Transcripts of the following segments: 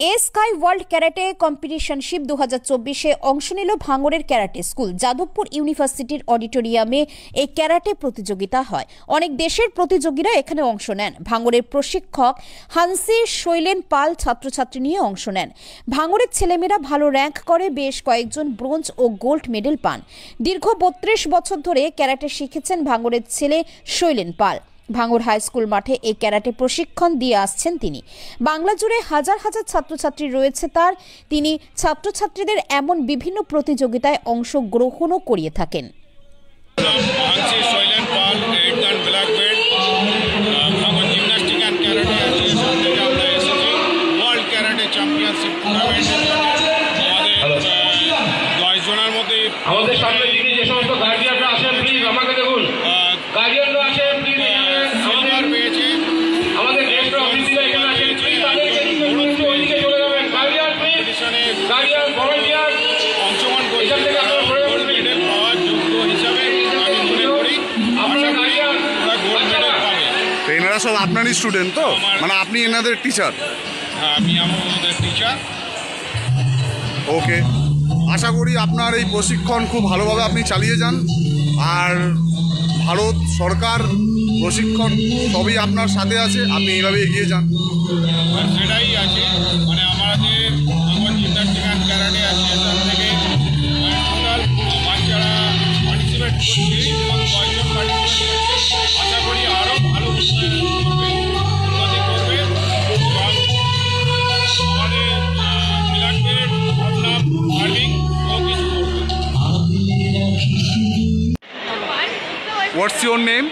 Sky world karate কম্পিটিশনশিপ 2024-এ অংশ নিল ভাঙড়ের ক্যারাটে স্কুল। যাদবপুর ইউনিভার্সিটির অডিটোরিয়ামে এই ক্যারাটে প্রতিযোগিতা হয়। অনেক দেশের প্রতিযোগীরা এখানে অংশ নেন। ভাঙড়ের প্রশিক্ষক হানসি শৈলেন পাল ছাত্রছাত্রী নিয়ে অংশ নেন। ভাঙড়ের ছেলেমেয়েরা ভালো র্যাঙ্ক করে, বেশ কয়েকজন ব্রোঞ্জ ও গোল্ড মেডেল পান। দীর্ঘ 32 বছর ধরে ক্যারাটে শিখেছেন ভাঙড়ের ছেলে শৈলেন পাল। ভাঙড় হাই স্কুল মাঠে এই ক্যারাটে প্রশিক্ষণ দিয়ে আসছেন তিনি। বাংলা জুড়ে হাজার হাজার ছাত্রছাত্রী রয়েছে তার। তিনি ছাত্রছাত্রীদের এমন বিভিন্ন প্রতিযোগিতায় অংশগ্রহণও করিয়ে থাকেন। আমাদের সামনে দিকে যে সমস্ত গার্জিয়ানরা আছেন, প্লিজ আমাকে দেখুন। গার্জিয়ানরা আছেন, প্লিজ আমাদের গেস্ট অতিথিরা এখানে আছেন, প্লিজ তাদেরকে একটু ওইদিকে চলে যাবেন। গার্জিয়ান প্লিজ, গার্জিয়ান ভলান্টিয়ার অংশগ্রহণ করে এখান থেকে আপনারা সরে যাবেন মেডেল পাওয়ার যোগ্য হিসাবে আমি মনে করি। আপনারা গার্জিয়ান গোল্ড মেডেল পাবে। তো এনারা সব আপনারই স্টুডেন্ট তো, মানে আপনি এনাদের টিচার? হ্যাঁ, আমি আমাদের টিচার। ওকে, আশা করি আপনার এই প্রশিক্ষণ খুব ভালোভাবে আপনি চালিয়ে যান। আর ভারত সরকার প্রশিক্ষণ সবই আপনার সাথে আছে, আপনি এইভাবে এগিয়ে যান। সেটাই আছে, মানে আমাদের আমার জিমন্যাস্টিক অ্যান্ড ক্যারাটে অ্যাসোসিয়েশন থেকে টোটাল বাচ্চারা পার্টিসিপেট করছে এবং 6 জন পার্টিসিপেট করছে। আশা করি আরও ভালো উন্নতি করবে এবং আমাদের মিলাক্টেড প্রবলেম আর্নিং ও কিছু করবে। What's your name?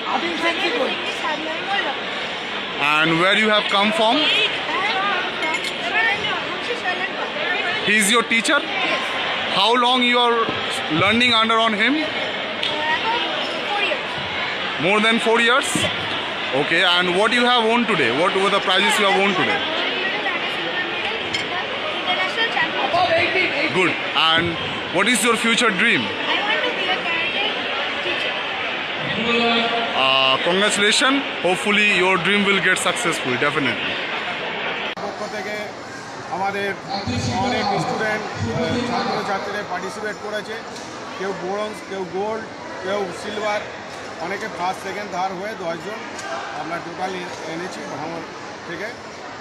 And where you have come from? He is your teacher? How long you are learning under on him? 4 years. More than 4 years? Okay, and what you have won today? What were the prizes you have won today? International championship. Good. And what is your future dream? I want to be a karate teacher. Congratulations. Hopefully your dream will get successful, definitely. পক্ষ থেকে আমাদের অনেক student ছাত্রছাত্রীরা participate করেছে। কেউ bronze, কেউ gold, কেউ silver, অনেকে ফার্স্ট সেকেন্ড থার্ড হয়ে 10 জন আমরা টোটাল এনেছি ভাঙড় থেকে।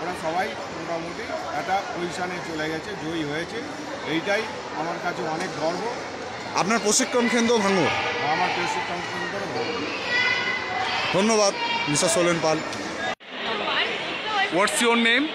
ওরা সবাই মোটামুটি একটা পজিশানে চলে গেছে, জয়ী হয়েছে। এইটাই আমার কাছে অনেক গর্ব। আপনার প্রশিক্ষণ কেন্দ্র ভাঙড়? আমার প্রশিক্ষণ কেন্দ্র ভাঙড়। ধন্যবাদ mister Solen Pal. What's your name?